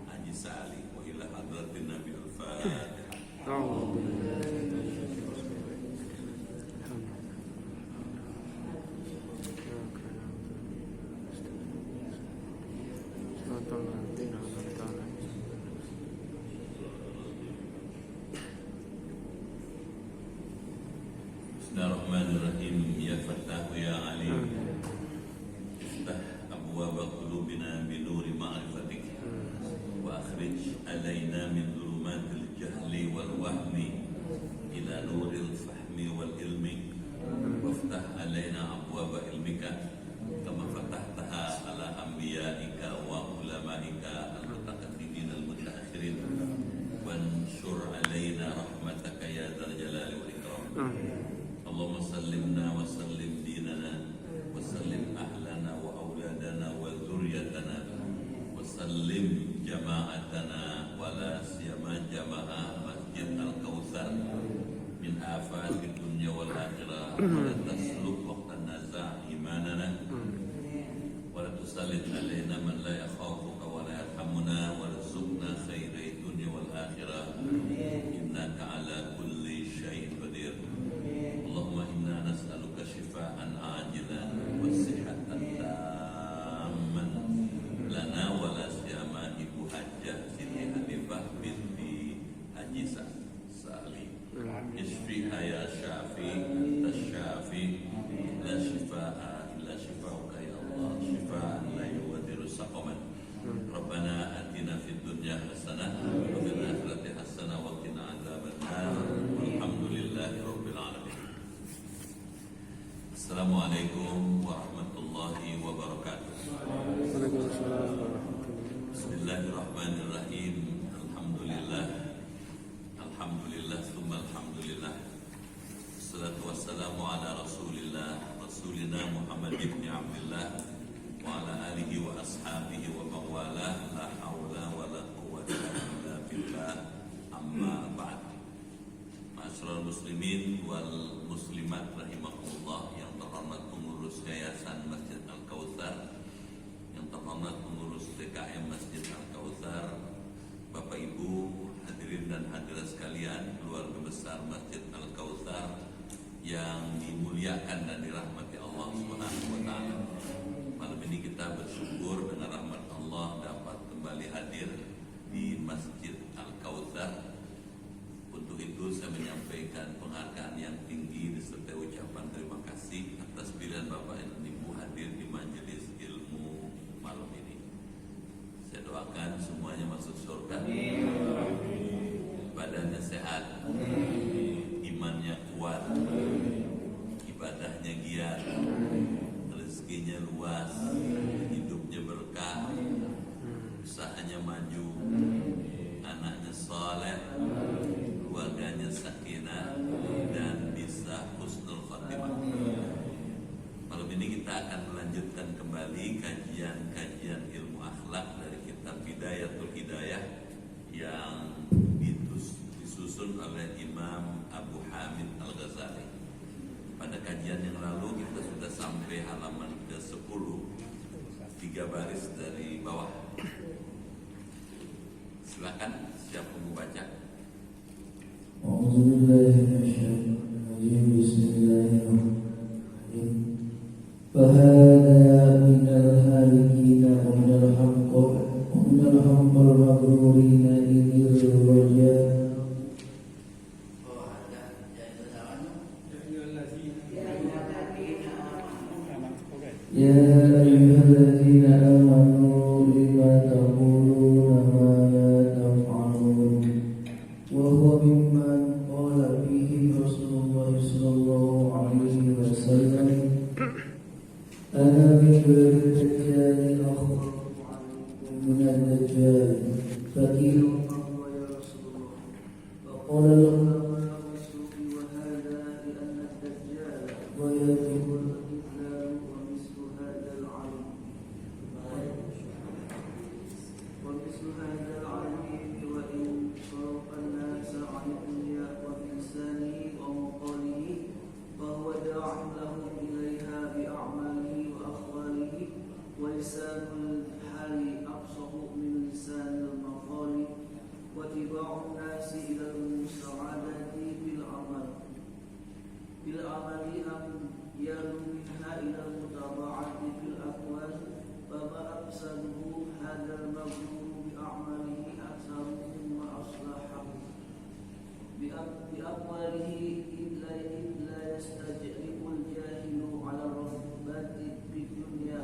Haji Sa'ali wa ila hadratin Nabi al-Fatihah. Bismillahirrahmanirrahim. Ya Fattah ya Alim, iftah abwaaba qulubina binuri ma'rifatik wa akhrij alaina min dhulumatil jahli wal wahmi ila nuril fahmi wal ilmi waftah alaina abwaaba ilmika kama fatahtaha ala anbiya'ika wa ulama'ika al-mutaqaddimin al-mutaakhirin wansur alaina rahmataka ya dzal jalali wal ikram. Allahumma sallimna wa sallim dinana wa sallim ahlana wa auladana wa dzurriyyatana wa sallim jama'atana wa la siyama jama'ah Masjid Al-Kautsar min afati dunya wal akhirah wa la tasluk waqtan naza' imanana wa la tusallit alaina man la yakhafuka wa la yarhamuna warzuqna khairai dunya wal akhirah innaka ala kulli syai'in qadir. Allahumma inna nas'aluka shifaan ajilan wa sihatan tamman lana wa la siyama ibu hajjah Siti Hanifah binti Haji Sa'ali. Isfiha ya syafi anta syafi la shifaa illa shifauka ya Allah shifaan la yughadiru saqaman. Rabbana atina fid dunya hasanah wa fil akhirati hasanah wa qina adzabannar. Walhamdulillahi rabbil alamin. Assalamualaikum warahmatullahi wabarakatuh. Bismillahirrahmanirrahim. Alhamdulillah thumma alhamdulillah. Wassalatu wassalamu ala rasulillah Muhammad ibn Abdullah wa wa ala alihi wa ashabihi wa mawalah, la hawla wa la quwwata illa billah, amma ba'd. Ma'asyiral muslimin wal muslimat rahimakumullah, yang terhormat pengurus Yayasan Masjid Al-Kautsar, yang terhormat pengurus DKM Masjid Al-Kautsar, Bapak Ibu hadirin dan hadirat sekalian, keluarga besar Masjid Al-Kautsar yang dimuliakan dan dirahmati Allah Subhanahu wa taala. Malam ini kita bersyukur dengan rahmat Allah dapat kembali hadir di Masjid Al-Kautsar. Untuk itu saya menyampaikan penghargaan yang tinggi disertai ucapan terima kasih atas pilihan Bapak dan Ibu hadir di majelis ilmu malam ini. Saya doakan semuanya masuk surga, badannya sehat, imannya kuat, ibadahnya giat, rezekinya luas, hidupnya berkah, usahanya maju, anaknya saleh, keluarganya sakinah, dan bisa husnul khatimah. Malam ini kita akan melanjutkan kembali kajian ilmu akhlak dari kitab Bidayatul Hidayah yang disusun oleh Imam Abu Hamid Al-Ghazali. Pada kajian yang lalu kita sudah sampai halaman ke-10, 3 baris dari bawah. Silakan, siapa mau baca? فهذا من الهالكين ومن الحق المغرورين إذ الرجاء يا أيها الذين آمنوا لما تقولون ما لا تفعلون وهو ممن قال فيه رسول الله صلى الله عليه وسلم أنا من الدجال أخبر عليكم من الدجال فقيل يا رسول الله فقال له الرسول وهذا لأن الدجال ويجب الإذلال ومثل هذا العلم وإن صرف الناس عن الدنيا وبلسانه ومقاله فهو داع لهم إليها بأعماله وأخباره ولسان الحال أفصح من لسان المقال واتباع الناس إلى المساعدة بالعمل أميال منها إلى المتابعة بالأقوال فما أفسده هذا المغرور بأعماله أكثرهم وأصلحه بأقواله إذ لا يستجلب الجاهل على الرغبة بالدنيا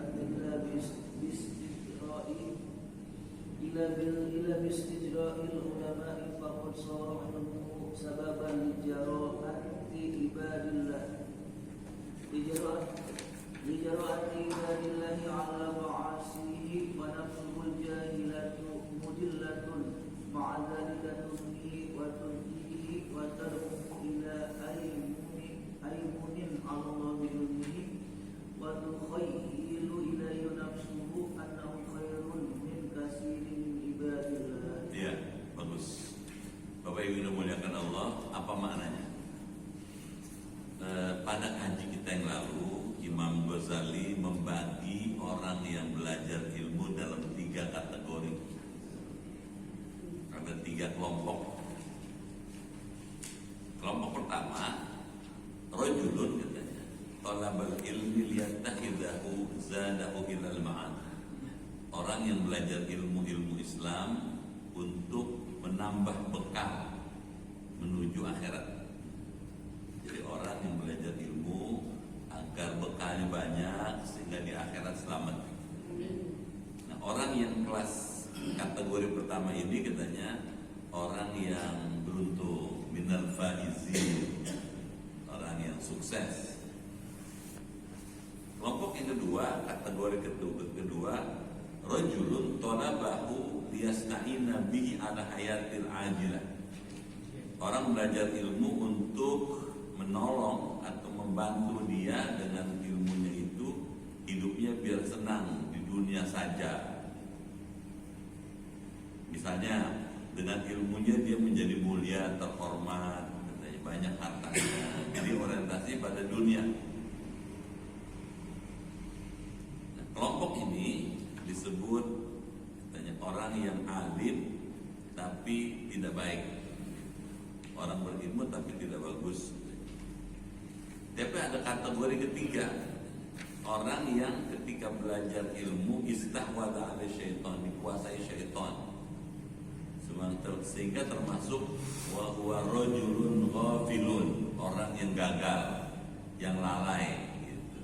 إلا باستجراء العلماء فقد صار علمه سببا لجراءة عباد الله على معاصيه ونفسه الجاهلة مدلة مع ذلك تنهي وتنهيه وتدعو إلى أيمن على الله بعلمه وتخيل إليه نفسه أنه خير من كثير من عباد الله. Ya, bagus. Bapak Ibu yang dimuliakan Allah, apa maknanya? Pada kaji kita yang lalu, Imam Ghazali membagi orang yang belajar ilmu dalam 3 kategori. Ada 3 kelompok. Kelompok pertama, rajulun katanya, talabal ilmi liyattakhidhahu zadahu ilal ma'ad. Orang yang belajar ilmu Islam untuk menambah bekal menuju akhirat. Jadi orang yang belajar ilmu agar bekalnya banyak sehingga di akhirat selamat. Nah, orang yang kelas kategori pertama ini katanya orang yang beruntung, minal faizin, orang yang sukses. Kelompok yang kedua, kategori kedua, rajulun talabahu liyasta'ina bihi ala hayatil ajilah. Orang belajar ilmu untuk menolong atau membantu dia dengan ilmunya itu hidupnya biar senang di misalnya dengan ilmunya dia menjadi mulia, terhormat, katanya, banyak hartanya, jadi orientasi pada dunia. Nah, kelompok ini disebut katanya orang yang alim tapi tidak baik, orang berilmu tapi tidak bagus. Tapi ada kategori ketiga, orang yang ketika belajar ilmu istahwada ala syaitan, dikuasai syaitan, sehingga termasuk wa huwa rajulun ghafilun, orang yang gagal, yang lalai gitu.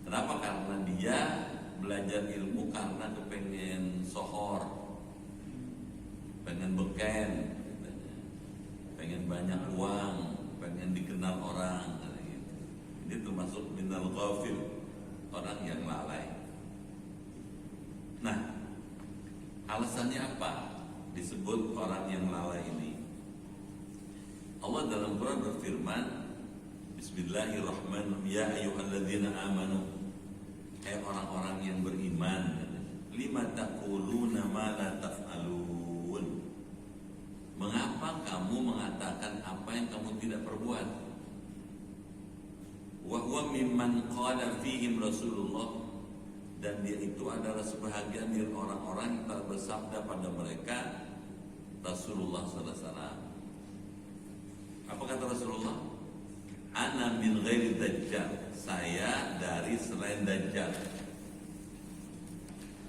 Kenapa? Karena dia belajar ilmu karena kepengen sohor, pengen beken, pengen banyak uang, pengen dikenal orang gitu. Ini termasuk minal ghafil, orang yang lalai. Nah, alasannya apa disebut orang yang lalai ini? Allah dalam Quran berfirman, Bismillahirrahmanirrahim, ya ayyuhalladzina amanu, hai orang-orang yang beriman, lima taquluna ma la taf'alun, mengapa kamu mengatakan apa yang kamu tidak perbuat? Wa huwa mimman qala fihim Rasulullah, dan dia itu adalah sebahagian dari orang-orang yang telah bersabda pada mereka Rasulullah sallallahu alaihi wasallam. Apa kata Rasulullah? Ana min ghairi dajjal, saya dari selain dajjal.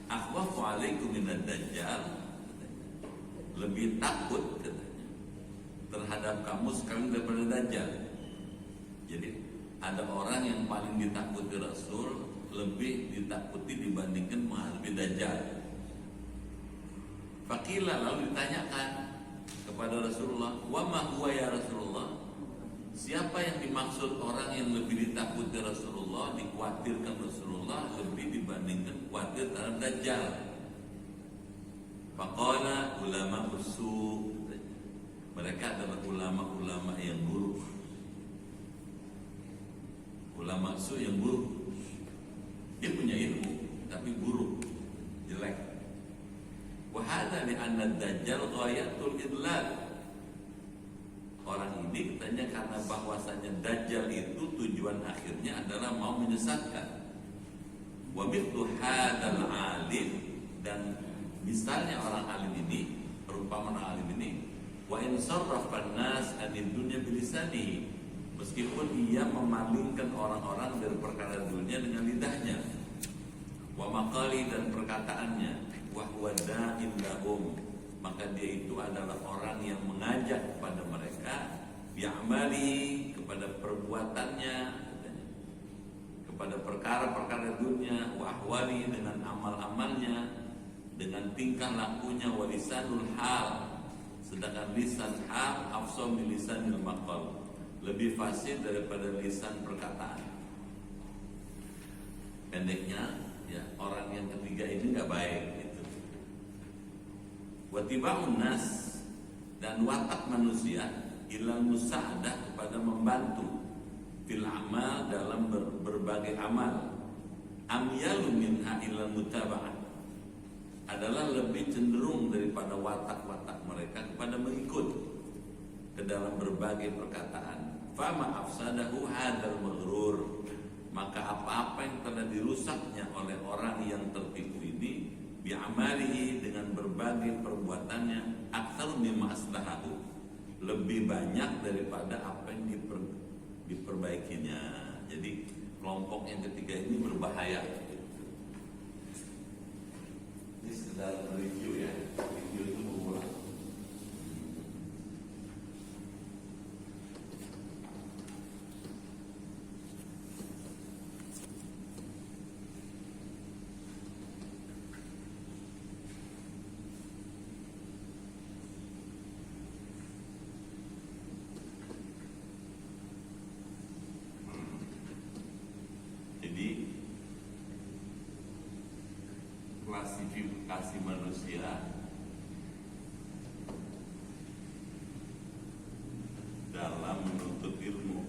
Akhwafu alaikum minad dajjal, lebih takut katanya terhadap kamu sekarang daripada dajjal. Jadi ada orang yang paling ditakuti Rasul, lebih ditakuti dibandingkan menghadapi dajjal. Faqila, lalu ditanyakan kepada Rasulullah, wa ma huwa ya Rasulullah, siapa yang dimaksud orang yang lebih ditakuti Rasulullah, dikhawatirkan Rasulullah lebih dibandingkan khawatir terhadap dajjal? Faqala ulama usu, mereka adalah ulama-ulama yang buruk, ulama usu yang buruk. Dia punya ilmu tapi buruk, jelek. Wa hadza li anna ad-dajjal ghayatul idlal. Orang ini katanya karena bahwasanya dajjal itu tujuan akhirnya adalah mau menyesatkan. Wa mithlu hadzal alim, dan misalnya orang alim ini, perumpamaan orang alim ini, wa in sarrafa an-nas anid dunya bilisanihi, meskipun ia memalingkan orang-orang dari perkara dunia dengan lidahnya, wa maqali, dan perkataannya, wa huwa da'in lahum, maka dia itu adalah orang yang mengajak kepada mereka, bi'amali, kepada perbuatannya, kepada perkara-perkara dunia, wa ahwali, dengan amal-amalnya, dengan tingkah lakunya, wa lisanul hal, sedangkan lisan hal afsal min lisanil maqal, lebih fasih daripada lisan perkataan. Pendeknya, ya, orang yang ketiga ini nggak baik gitu. Watiba'un nas, dan watak manusia ilal musa'adah, kepada membantu fil amal, dalam berbagai amal, amyalu minha ilal mutaba'ah, adalah lebih cenderung daripada watak-watak mereka kepada mengikut ke dalam berbagai perkataan. Fama afsadahu hadzal maghrur, maka apa-apa yang telah dirusaknya oleh orang yang tertipu ini, bi'amalihi, dengan berbagai perbuatannya, aktsar mimma aslahahu, lebih banyak daripada apa yang diperbaikinya. Jadi kelompok yang ketiga ini berbahaya. Ini sekedar review ya, review itu mengulang. Klasifikasi manusia dalam menuntut ilmu.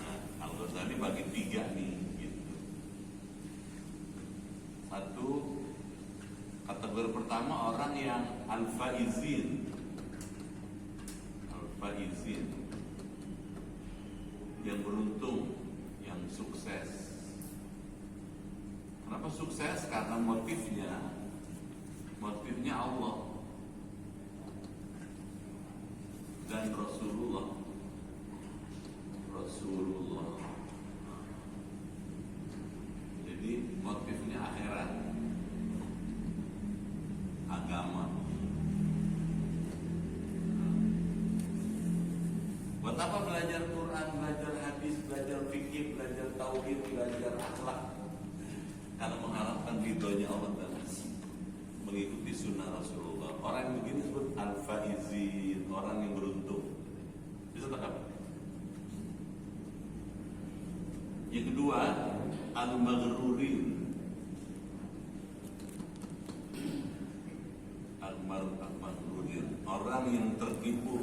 Nah, Al-Ghazali bagi tiga nih gitu. pertama orang yang al-faizin. Al-faizin, yang beruntung, yang sukses. Kenapa sukses? Karena motifnya Allah dan Rasulullah. Jadi motifnya akhirat, agama. Buat apa belajar Quran, belajar hadis, belajar fikih, belajar tauhid, belajar akhlak? Karena mengharapkan ridhonya Allah dan mengikuti sunnah Rasulullah. Orang yang begini disebut al-faizin, orang yang beruntung. Bisa tangkap? Yang kedua, al-maghrurin. Al-maghrurin, orang yang tertipu.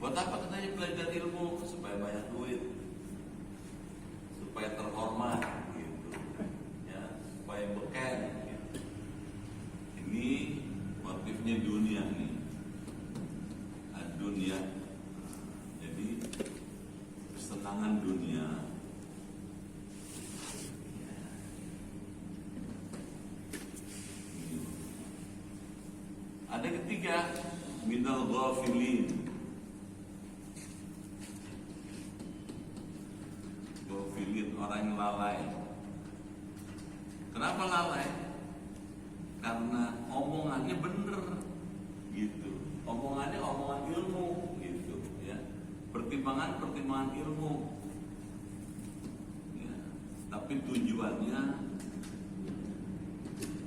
Buat apa katanya belajar ilmu? Supaya banyak duit, supaya terhormat, gitu. Ya, supaya beken. Gitu. Ini motifnya dunia nih, dunia. Jadi kesenangan dunia. Ada ketiga, minal ghafilin. Orang yang lalai. Kenapa lalai? Karena omongannya bener, gitu. Omongannya omongan ilmu, gitu. Ya. Pertimbangan ilmu. Ya. Tapi tujuannya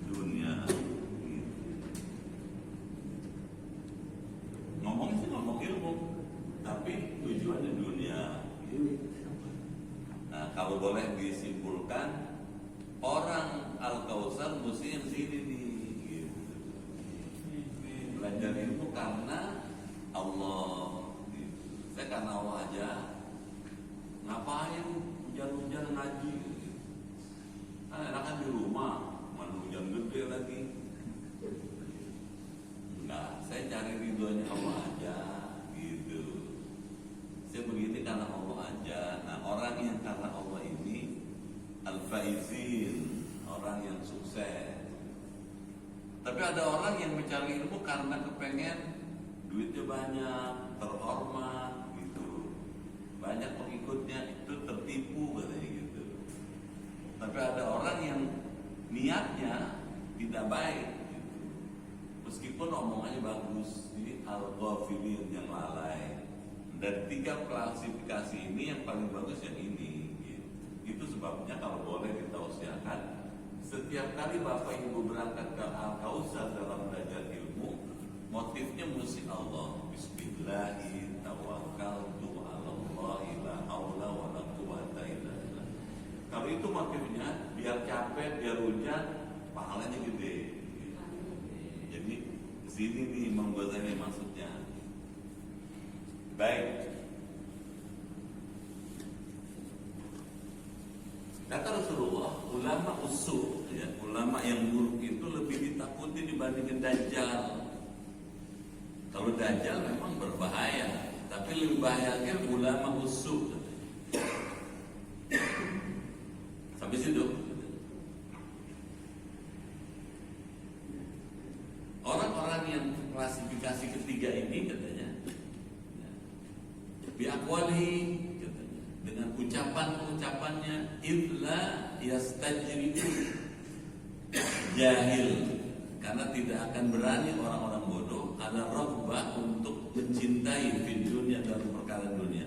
dunia. Gitu. Ngomong sih ngomong ilmu, tapi tujuannya dunia. Gitu. Nah, kalau boleh disimpulkan, orang Al-Kautsar mesti yang sini nih, gitu. Belajar ilmu karena Allah, gitu. Saya karena Allah aja. Ngapain hujan-hujan ngaji? Gitu. Kan enakan di rumah, mana hujan gede lagi. Nah, saya cari ridhonya Allah aja, gitu. Saya begini karena Allah aja. Nah, orang yang karena Allah ini al-faizin, orang yang sukses. Tapi ada orang yang mencari ilmu karena kepengen duitnya banyak, terhormat, gitu. Banyak pengikutnya, itu tertipu katanya gitu. Tapi ada orang yang niatnya tidak baik, gitu. Meskipun omongannya bagus, ini al-ghafilin, yang lalai. Dari tiga klasifikasi ini yang paling bagus yang ini, gitu. Itu sebabnya kalau boleh ditausiahkan, setiap kali Bapak Ibu berangkat ke Al-Kautsar dalam belajar ilmu, motifnya mesti Allah. Bismillahirrahmanirrahim, tawakkaltu 'alallahi la haula wala quwwata illa billah. Kalau itu motifnya, biar capek, biar hujan, pahalanya gede. Jadi sini nih Imam Ghazali maksudnya. Baik. Kata Rasulullah, ulama usul, ya, ulama yang buruk itu lebih ditakuti dibandingin Dajjal. Kalau Dajjal memang berbahaya, tapi lebih bahaya lagi ulama usul. Sampai situ. Orang-orang yang klasifikasi ketiga ini katanya, biaqwalihi, katanya, dengan ucapan-ucapannya, illa yastajribu, jahil, karena tidak akan berani orang-orang bodoh ala raghbah untuk mencintai di dunia dalam perkara dunia,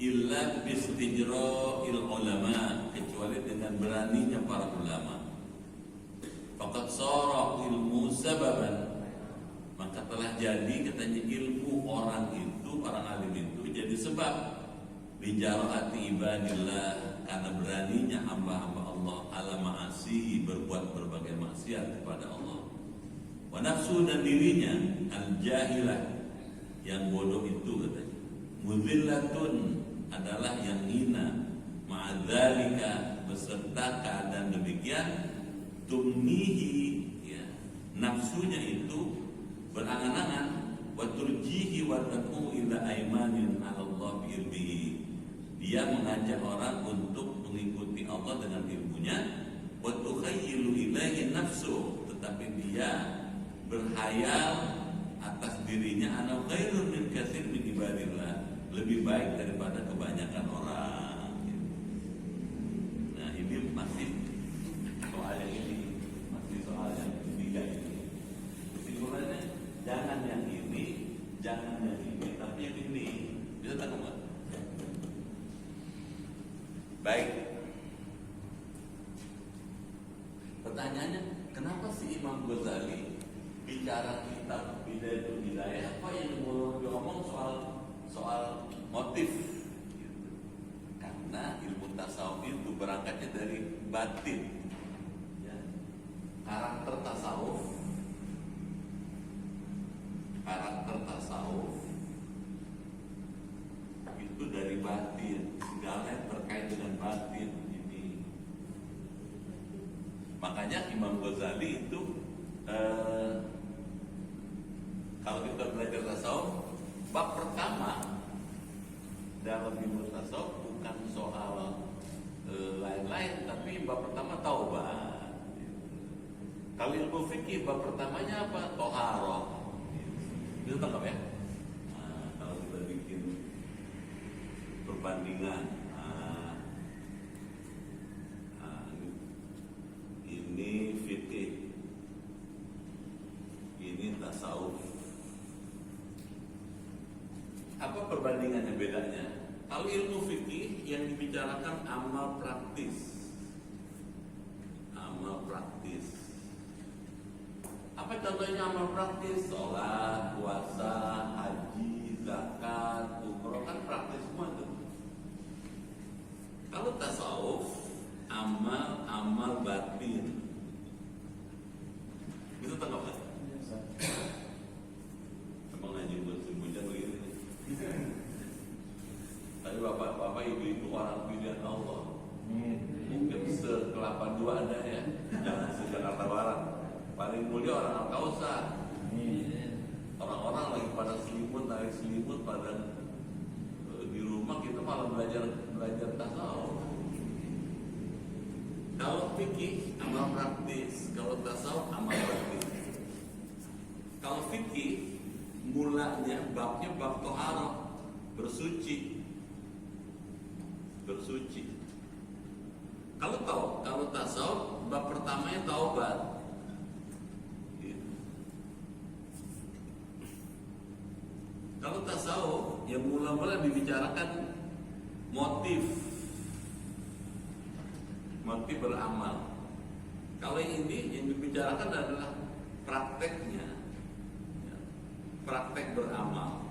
illa bistijra'il ulama, kecuali dengan beraninya para ulama. Faqad sara ilmu sababan, maka telah jadi katanya ilmu orang itu, orang alim itu jadi sebab bijara'ati ibadillah, karena beraninya hamba-hamba Allah ala ma'asi, berbuat berbagai maksiat kepada Allah. Wa nafsu, dan dirinya al-jahilah, yang bodoh itu katanya, mudhillatun, adalah yang hina, ma'adzalika, beserta keadaan demikian tumnihi, ya, nafsunya itu berangan-angan, wa turjihi wa taqu ila aimanin 'ala Allah bihi. Dia mengajak orang untuk mengikuti Allah dengan ilmunya, wa tukhayyilu ilaihi nafsu, tetapi dia berhayal atas dirinya ana khairun min katsir min ibadillah, lebih baik daripada kebanyakan orang. Nah, ini masih soal yang ini, masih soal yang ketiga ini. Kesimpulannya, jangan yang ini, jangan yang ini, tapi yang ini. Bisa tak nggak? Baik. Pertanyaannya, kenapa si Imam Ghazali bicara kitab Bidayatul Hidayah, apa yang mau diomong soal motif? Karena ilmu tasawuf itu berangkatnya dari batin, ya. Karakter tasawuf itu dari batin, segala yang terkait dengan batin ini. Makanya Imam Ghazali itu kalau kita belajar tasawuf, bab pertama dalam ilmu tasawuf bukan soal lain-lain, tapi bab pertama taubat. Kalau ilmu fikih bab pertamanya apa? Toharoh. Itu tangkap ya? Nah, kalau kita bikin perbandingan, ini fikih, ini tasawuf. Apa perbandingannya, bedanya? Kalau ilmu fikih yang dibicarakan amal praktis. Apa contohnya amal praktis? Sholat, puasa, haji, zakat, umroh, kan praktis semua tuh. Kalau tasawuf, amal batin. Itu tangkap nggak? Emang ngaji musim hujan begini. Tapi bapak-bapak ibu-ibu orang pilihan Allah. Mungkin se-Kelapa II ada ya, jangan se-Jakarta Barat. Paling mulia orang Al-Kausar. Orang-orang lagi pada selimut, naik selimut, pada di rumah, kita malah belajar tasawuf. Kalau fikih amal praktis, kalau tasawuf amal praktis. Kalau fikih mulanya babnya bab toharah, bersuci. Kalau tasawuf bab pertamanya taubat. Kalau tasawuf yang mula-mula dibicarakan motif beramal. Kalau yang ini yang dibicarakan adalah prakteknya, ya, praktek beramal.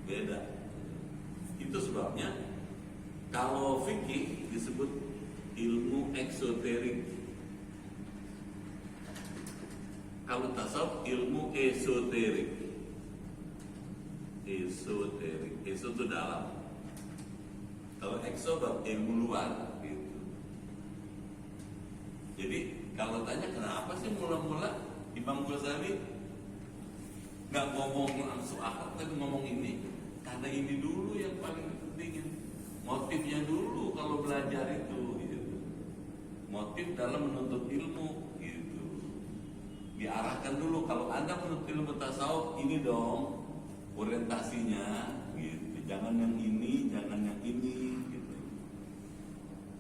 Beda. Itu sebabnya kalau fikih disebut ilmu eksoterik, kalau tasawuf ilmu esoterik. Eso itu dalam. Kalau ekso ilmu luar gitu. Jadi kalau tanya kenapa sih mula-mula Imam Ghazali nggak ngomong langsung akhlak tapi ngomong ini, karena ini dulu yang paling penting, motifnya dulu kalau belajar itu gitu. Motif dalam menuntut ilmu gitu. Diarahkan dulu, kalau Anda menuntut ilmu tasawuf ini dong orientasinya gitu. Jangan yang ini, jangan yang ini gitu.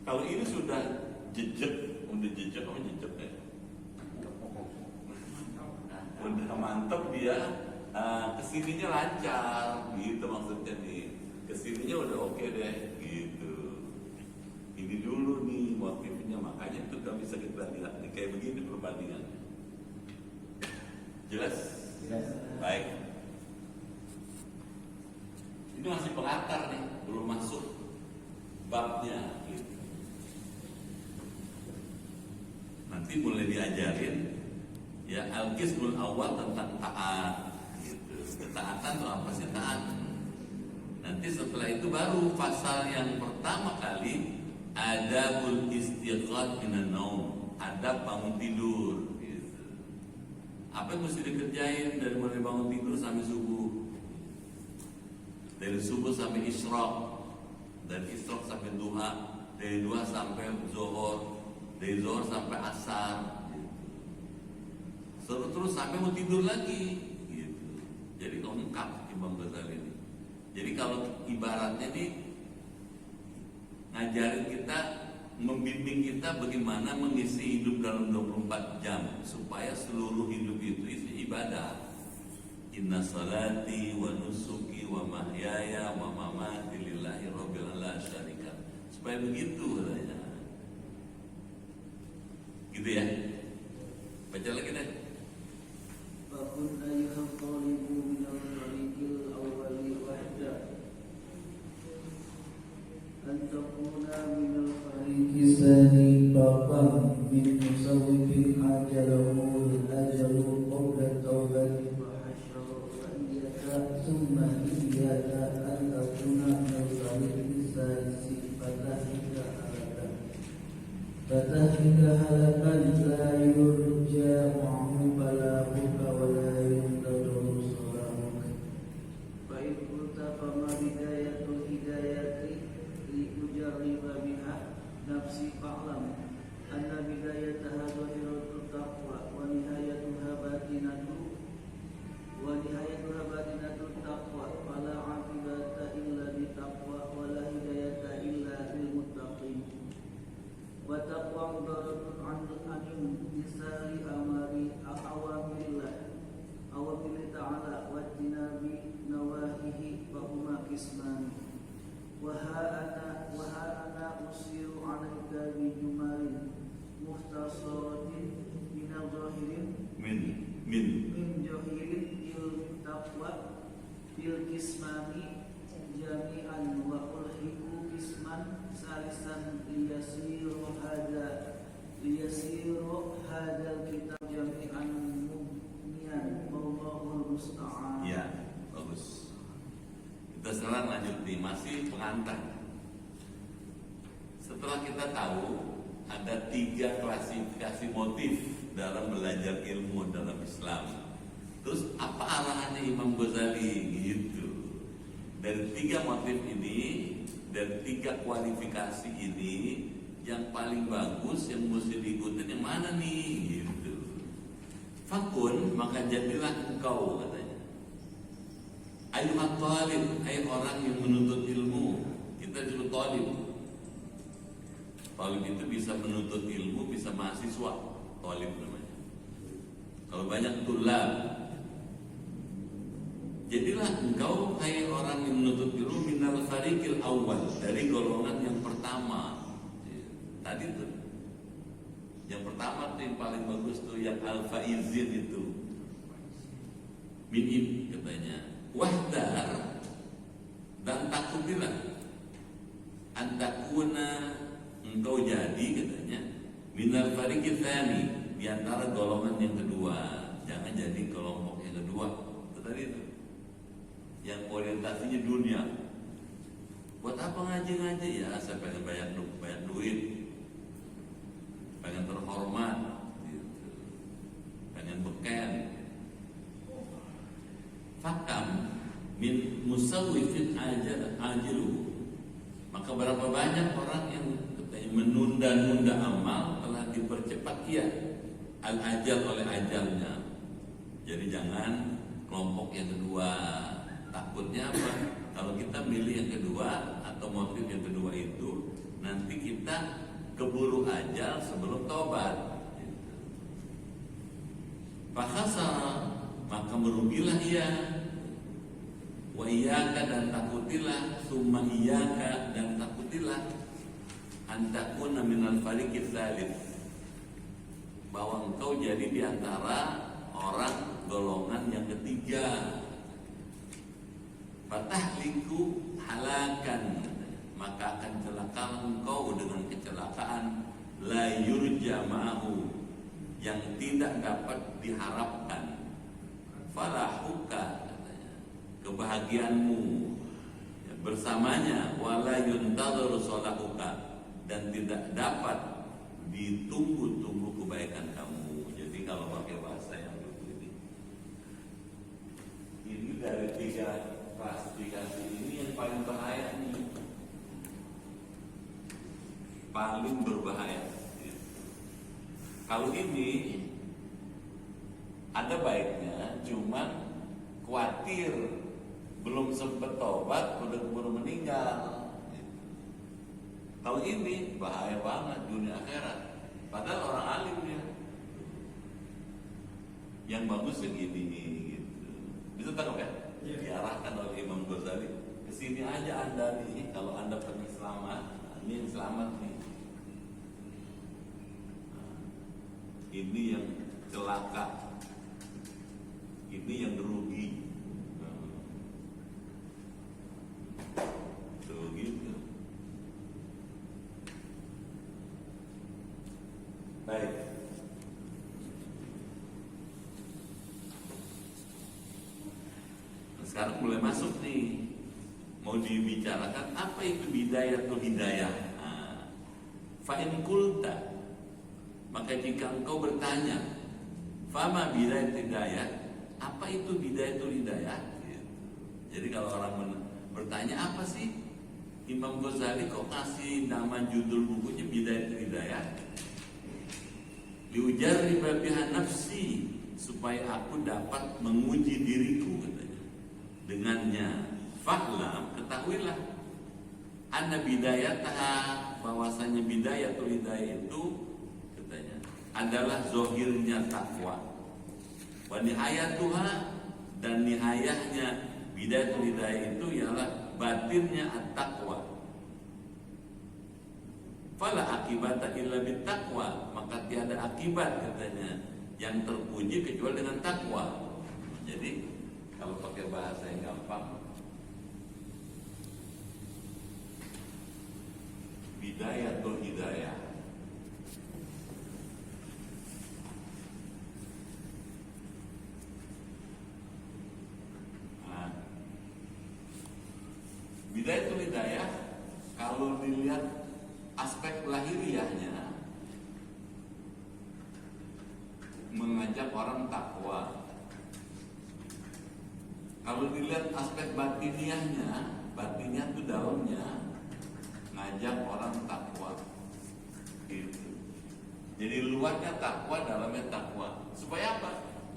Kalau ini sudah jejak ya. Udah mantep dia, kesininya lancar gitu maksudnya nih. Kesininya udah oke deh gitu. Ini dulu nih motifnya, makanya itu gak bisa kita lihat nih, kayak begini perbandingannya. Jelas? Baik. Ini masih pengantar nih, belum masuk babnya gitu. Nanti mulai diajarin ya al-qismul awal tentang taat gitu. Ketaatan itu apa sih taat? Nanti setelah itu baru pasal yang pertama kali adabul istiqad minan naum, adab bangun tidur gitu. Apa yang mesti dikerjain dari mulai bangun tidur sampai subuh, dari subuh sampai isyraq, dari isyraq sampai duha, dari duha sampai zuhur, dari zuhur sampai asar gitu. Terus sampai mau tidur lagi gitu. Jadi lengkap Imam Ghazali ini. Jadi kalau ibaratnya nih ngajarin kita, membimbing kita bagaimana mengisi hidup dalam 24 jam supaya seluruh hidup itu isi ibadah. Inna salati wa nusuki wa mahyaya wa mamati lillahi rabbil alamin syarikat. Supaya begitu katanya. Gitu ya. Baca lagi deh. Fakun ayyuhal talibu minal tariqil awwali wahda antakuna minal fariqi sani baqam min musawwifin ajalahu ajalu qabla tawbati wa hasyara wa iyaka summa iyaka antakuna minal fariqi salisi fatahika halakan la yurja ma'ahu balahuka wa la yuntadur suramuka fa'in kulta fama bidayatul hidayati li ujarriba biha nafsi fa'lam anna bidayataha zahiratul taqwa wa nihayatuha batinatul taqwa fala aqibata illa bitaqwa wa la hidayata illa lil muttaqin wa taqwa mudaratun anil disari awamirillah ta'ala wa tinabi nawahihi wa huma qisman wa ana usiru alaika bi jumalin muhtasaratin min zahirin min jahirin il taqwa bil kismani jami'an wa ulhiku kisman salisan liyasiru hadal kitab jami'an mubnian wallahul musta'an. Ya, bagus. Kita sekarang lanjut nih, masih pengantar. Setelah kita tahu ada 3 klasifikasi motif dalam belajar ilmu dalam Islam, terus apa arahannya Imam Ghazali gitu? Dari 3 motif ini, dari 3 kualifikasi ini, yang paling bagus yang mesti diikutin yang mana nih gitu. Fakun, maka jadilah engkau katanya. Ayyuhat talib, hai orang yang menuntut ilmu. Kita disebut talib. Talib itu bisa menuntut ilmu, bisa mahasiswa. Talib namanya. Kalau banyak tulab, jadilah engkau hai orang yang menuntut ilmu minal fariqil awal, dari golongan yang pertama. Tadi tuh yang pertama tuh yang paling bagus tuh yang al-faizin itu minim katanya. Wahdar, dan takutilah antakuna, engkau jadi katanya minal fariqil tsani, di antara golongan yang kedua. Jangan jadi kelompok yang kedua. Itu tadi itu yang orientasinya dunia. Buat apa ngaji-ngaji? Ya saya pengen banyak duit, pengen terhormat gitu, pengen beken. Fakam min musawwifin ajilu, maka berapa banyak orang yang menunda-nunda amal telah dipercepat dia al-ajal oleh ajalnya. Jadi jangan kelompok yang kedua. Takutnya apa? Kalau kita milih yang kedua atau motif yang kedua itu, nanti kita keburu ajal sebelum taubat. Fakhasara, maka merugilah ia. Wa iyyaka, dan takutilah. Summa iyyaka, dan takutilah. Antakuna minal fariqil tsalits, bahwa engkau jadi di antara orang golongan yang ketiga. Fatahliku halakan, maka akan celaka engkau dengan kecelakaan la yurja ma'ahu, yang tidak dapat diharapkan. Falahuka, kebahagiaanmu bersamanya, wala yuntadharu salahuka, dan tidak dapat ditunggu-tunggu kebaikan kamu. Jadi kalau pakai bahasa yang begini, ini dari 3 klasifikasi ini yang paling bahaya nih, paling berbahaya. Kalau ini ada baiknya, cuman khawatir belum sempat tobat udah keburu meninggal. Kalau ini bahaya banget dunia akhirat. Padahal orang alim dia. Yang bagus segini gitu. Bisa tangkap ya? Diarahkan oleh Imam Ghazali. Kesini aja Anda nih, kalau Anda pengen selamat, ini yang selamat nih. Ini yang celaka. Ini yang rugi. Tuh gitu. Baik. Sekarang mulai masuk nih, mau dibicarakan apa itu bidayah atau hidayah. Fa'in kulta, maka jika engkau bertanya, fama bidayah hidayah, apa itu bidayah atau hidayah? Jadi kalau orang bertanya apa sih Imam Ghazali kok kasih nama judul bukunya bidayah atau hidayah? Diujar biha nafsi, supaya aku dapat menguji diriku, katanya. Dengannya, fa'lam, ketahuilah, anna bidayataha, bahwasanya bidayah atau hidayah itu, katanya, adalah zohirnya takwa. Wa nihayatuha, dan nihayahnya bidayah atau hidayah itu ialah batinnya at-taqwa. Fala akibata illa bittaqwa, maka tiada akibat, katanya, yang terpuji kecuali dengan takwa. Jadi kalau pakai bahasa yang gampang, bidayah atau hidayah bidayah atau hidayah kalau dilihat aspek lahiriahnya, mengajak orang takwa. Kalau dilihat aspek batiniahnya, batinnya itu dalamnya, ngajak orang takwa. Gitu. Jadi luarnya takwa, dalamnya takwa. Supaya apa?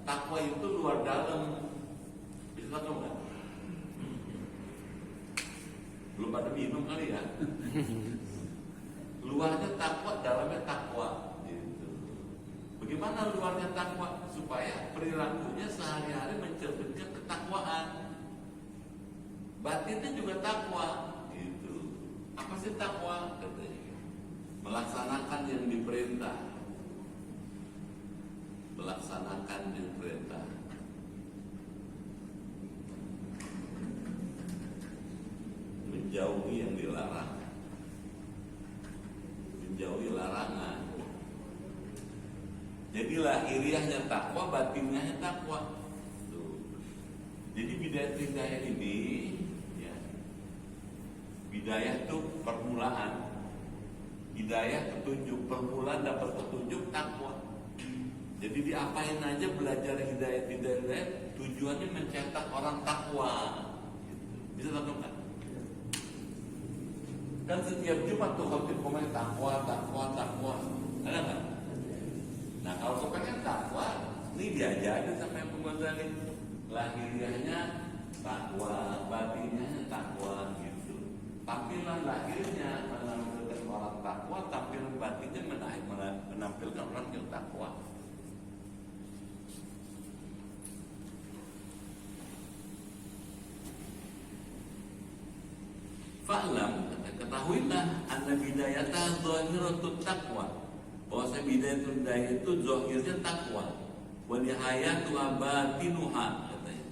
Takwa itu luar dalam. Bisa tahu nggak? Belum pada minum kali ya. Luarnya takwa, dalamnya takwa. Gitu. Bagaimana luarnya takwa? Supaya perilakunya sehari-hari mencerminkan ketakwaan. Batinnya juga takwa. Gitu. Apa sih takwa? Katanya, melaksanakan yang diperintah. Melaksanakan yang diperintah. Menjauhi yang dilarang. Menjauhi larangan. Jadi lahiriahnya takwa, batinnya takwa. Jadi bidayah ini, ya, bidayah itu permulaan, hidayah petunjuk, permulaan dapat petunjuk takwa. Jadi diapain aja belajar hidayah, tujuannya mencetak orang takwa. Bisa lakukan. Dan setiap Jumat tuh khotib komen takwa. Ada nggak? Nah kalau kau pengen takwa, ini diajarin sama Imam Ghazali. Lahiriahnya takwa, batinnya takwa gitu. Tampilan lahirnya menampilkan orang takwa, tampilan batinnya menampilkan orang yang takwa. Fa'lam, ketahuilah anna bidayatah zahiratut taqwa, bahwa bidayah itu zahirnya takwa, wa nihayatu batinuha, katanya.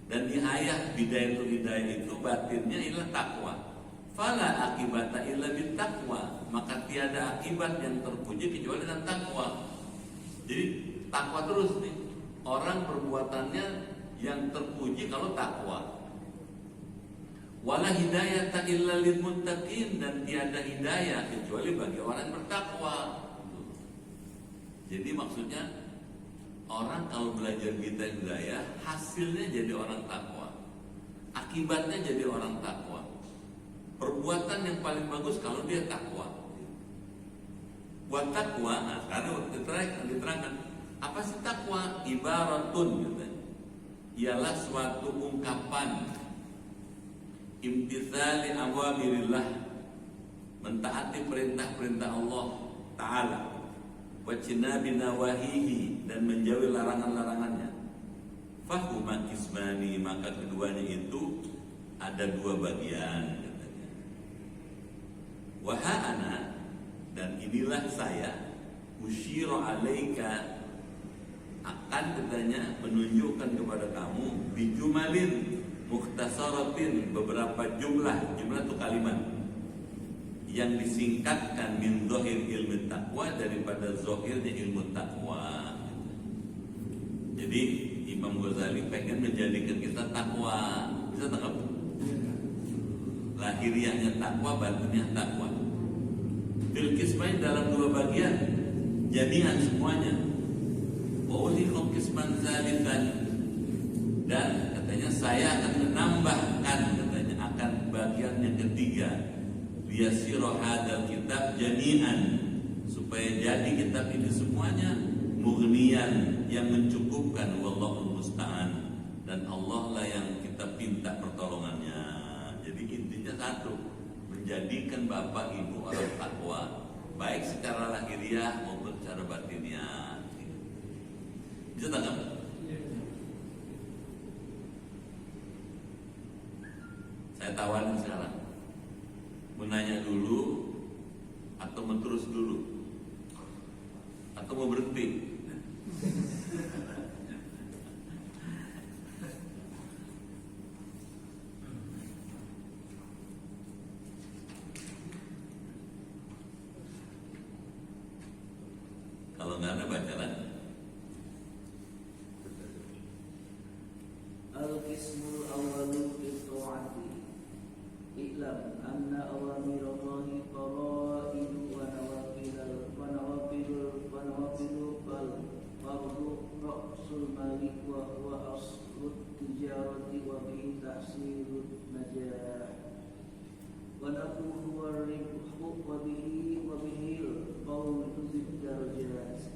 Dan nihayah bidayah itu batinnya ialah takwa. Fala akibata illa bittaqwa, maka tiada akibat yang terpuji kecuali dengan takwa. Jadi takwa terus nih. Orang perbuatannya yang terpuji kalau takwa. Wala hidayata illa lil muttaqin, dan tiada hidayah kecuali bagi orang yang bertakwa. Jadi maksudnya orang kalau belajar hidayah, hasilnya jadi orang takwa, akibatnya jadi orang takwa. Perbuatan yang paling bagus kalau dia takwa. Buat takwa, nah sekarang diterangkan apa sih takwa? Ibaratun gitu. Ialah suatu ungkapan imtitsali awamirillah, mentaati perintah-perintah Allah Ta'ala, wajtinabi nawahihi, dan menjauhi larangan-larangannya. Fahuma kismani, maka keduanya itu ada dua bagian katanya. Wahana, dan inilah saya, usyira alaika, akan katanya menunjukkan kepada kamu, bijumalin mukhtasaratin, beberapa jumlah itu kalimat yang disingkatkan min zahir ilmu takwa, daripada zahirnya ilmu takwa. Jadi Imam Ghazali pengen menjadikan kita takwa, bisa tangkap? Lahiriahnya takwa, batinnya takwa. Fil kismain, dalam dua bagian, jadian semuanya. Wa'ulikum kisman zalikan, dan katanya saya akan menambahkan, katanya akan bagian yang ketiga, liyasira hadal kitab jami'an, supaya jadi kitab ini semuanya mughniyan, yang mencukupkan, wallahul musta'an, dan Allah lah yang kita pinta pertolongannya. Jadi intinya satu, menjadikan bapak ibu orang takwa, baik secara lahiriah maupun secara batiniah. Bisa tangkap? Saya tawarin sekarang, menanya dulu atau menterus dulu atau mau berhenti? Kalau nggak ada baca lagi. Al-qismul awwalu fi ta'ati. I'lam anna awamirallahi qara'inu wa nawafilul bal fardu ra'sul mali wa huwa aslut tijarati wa bihi tahsilun najah. Wa naqulu huwa ribhu wa bihi al-qawlu tuzid darajat.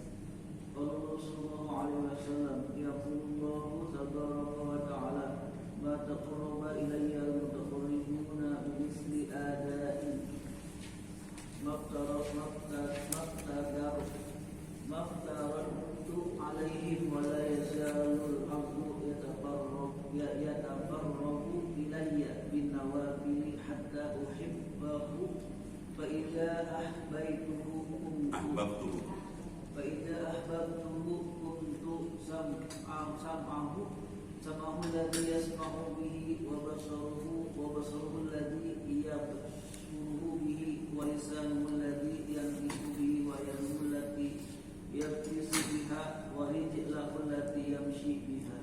Qala Rasulullah alaihi wasallam, yaqulullahu tabaraka wa ta'ala, ma taqarraba ilayya al-mutaqarribuna bimisli ada'i maftaratu alaihim wa la yazalul abdu yatafarrabu ilayya bin nawafili hatta uhibbahu fa idza ahbabtuhu kuntu sam'ahu alladhi yasma'u bihi wa basaruhu alladhi yabsuruhu bihi wa lisanuhu alladhi yantiqu bihi wa yaduhu allati yabtisu biha wa rijluhu allati yamshi biha.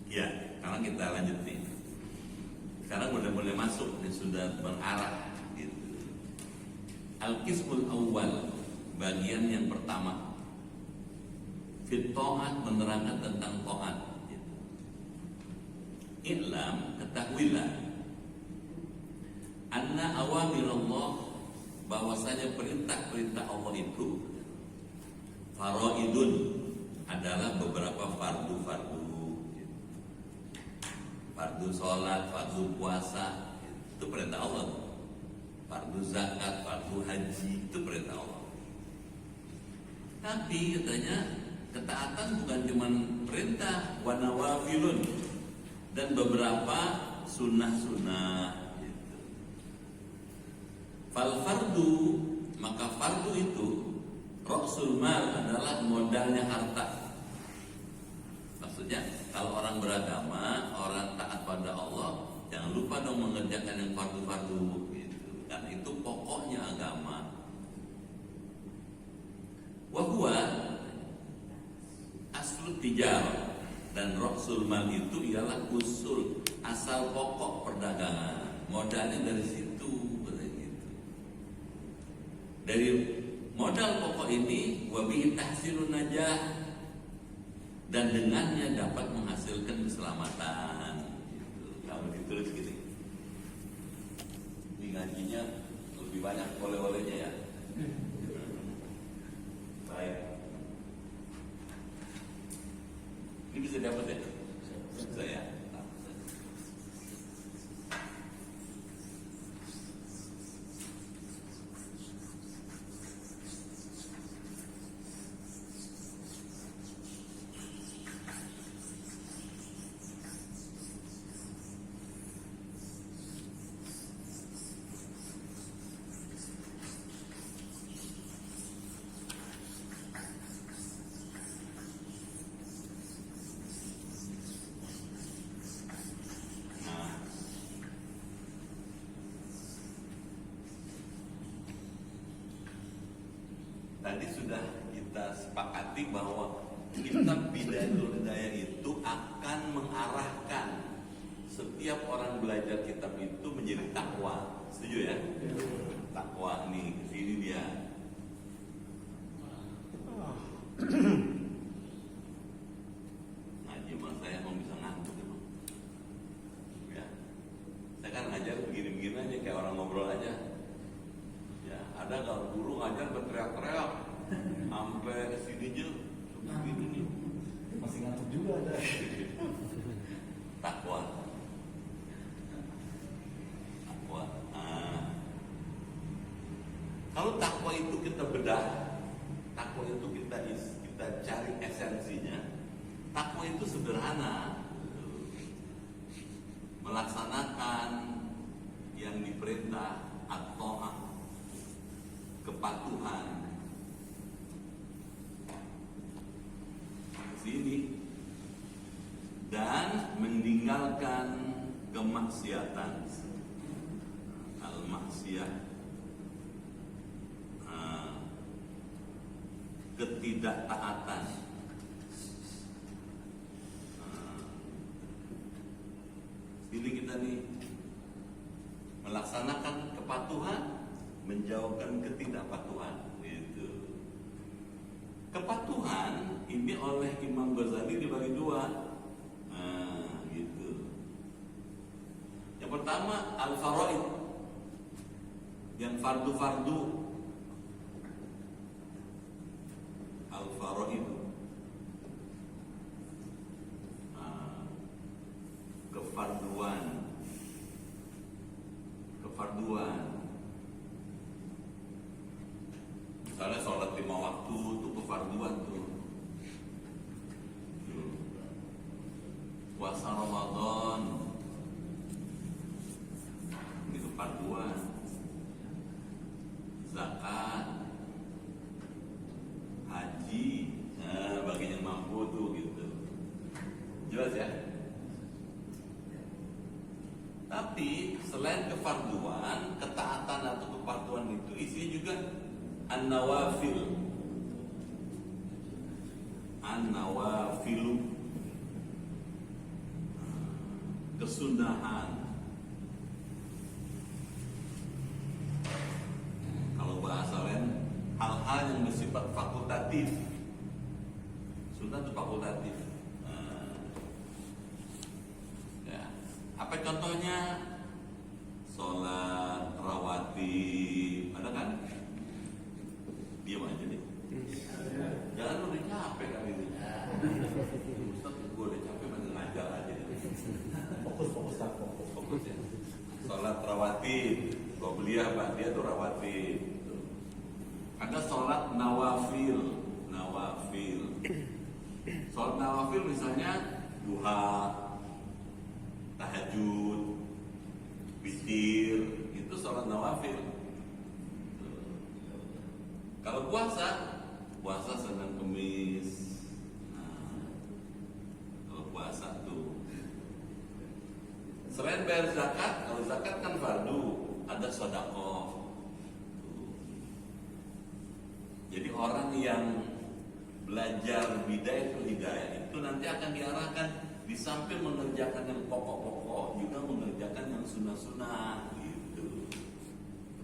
Ya, sekarang kita lanjutin. Sekarang udah mulai masuk, ini sudah berarah gitu. Al-qismul awwal, bagian yang pertama, fit ta'at, menerangkan tentang ta'at gitu. I'lam, ketahuilah, anna awamirullah, bahwasanya perintah-perintah Allah itu faraidun, adalah beberapa fardu-fardu gitu. Fardu sholat, fardu puasa, itu perintah Allah. Fardu zakat, fardu haji, itu perintah Allah. Tapi katanya ketaatan bukan cuma perintah, wa nawafilun, dan beberapa sunnah-sunnah gitu. Fal fardu, maka fardu itu ra'sul mal, adalah modalnya harta. Maksudnya kalau orang beragama, orang taat pada Allah, jangan lupa dong mengerjakan yang fardu-fardu gitu. Karena itu pokoknya agama. Wa huwa aslu tijarah, dan ra'sul mal itu ialah usul, asal pokok perdagangan. modalnya dari situ, begitu. Dari modal pokok ini, wabihi tahsilun najah, dan dengannya dapat menghasilkan keselamatan. Gitu. Kalau ditulis gini, ini ngajinya lebih banyak oleh-olehnya ya. Baik. Ini bisa dapat ya? Bisa ya? Tadi sudah kita sepakati bahwa kitab Bidayatul Hidayah itu akan mengarahkan setiap orang belajar kitab itu menjadi takwa. Setuju ya? Takwa nih, kesini dia. Ngaji emang saya mau bisa ngantuk emang. Ya. Saya kan ngajar begini-begini aja kayak orang ngobrol aja. Ya, ada kalau guru ngajar berteriak-teriak sampai sininya begini nih. Masih ngantuk juga ada. Takwa. Takwa. Kalau takwa itu kita bedah, takwa itu kita cari esensinya. Takwa itu sederhana, melaksanakan yang diperintah atau kepatuhan sini dan meninggalkan kemaksiatan, al-maksiyah, ketidaktaatan. Ini kita nih melaksanakan kepatuhan, menjauhkan ketidakpatuhan. Gitu. Kepatuhan ini oleh Imam Ghazali dibagi dua. Gitu. Yang pertama al-faraid, yang fardu-fardu. Al-faraid, kefarduan. Misalnya sholat 5 waktu itu kefarduan tuh. Puasa Ramadan ini kefarduan. Zakat, haji, bagi yang mampu tuh gitu. Jelas ya? Tapi selain kefarduan, ketaatan atau kepatuhan itu isinya juga an-nawafil. An-nawafilu, kesunahan. Kalau bahasa lain, hal-hal yang bersifat fakultatif. Sunnah itu fakultatif. Ya. Apa contohnya? Sholat rawatib, ada kan? Diam aja deh. Jangan udah capek kan ini. Ustaz, gue udah capek masih ngajar aja. Fokus Fokus ya. Sholat rawatib, qobliyah, ba'diyah itu rawatib. Ada sholat nawafil. Sholat nawafil misalnya duha, tahajud, witir, itu sholat nawafil. Kalau puasa Senin Kemis. Kalau puasa tuh. Selain bayar zakat, kalau zakat kan fardu, ada sedekah. Jadi orang yang belajar Bidayatul Hidayah itu nanti akan diarahkan di samping mengerjakan yang pokok-pokok juga mengerjakan yang sunnah-sunnah gitu.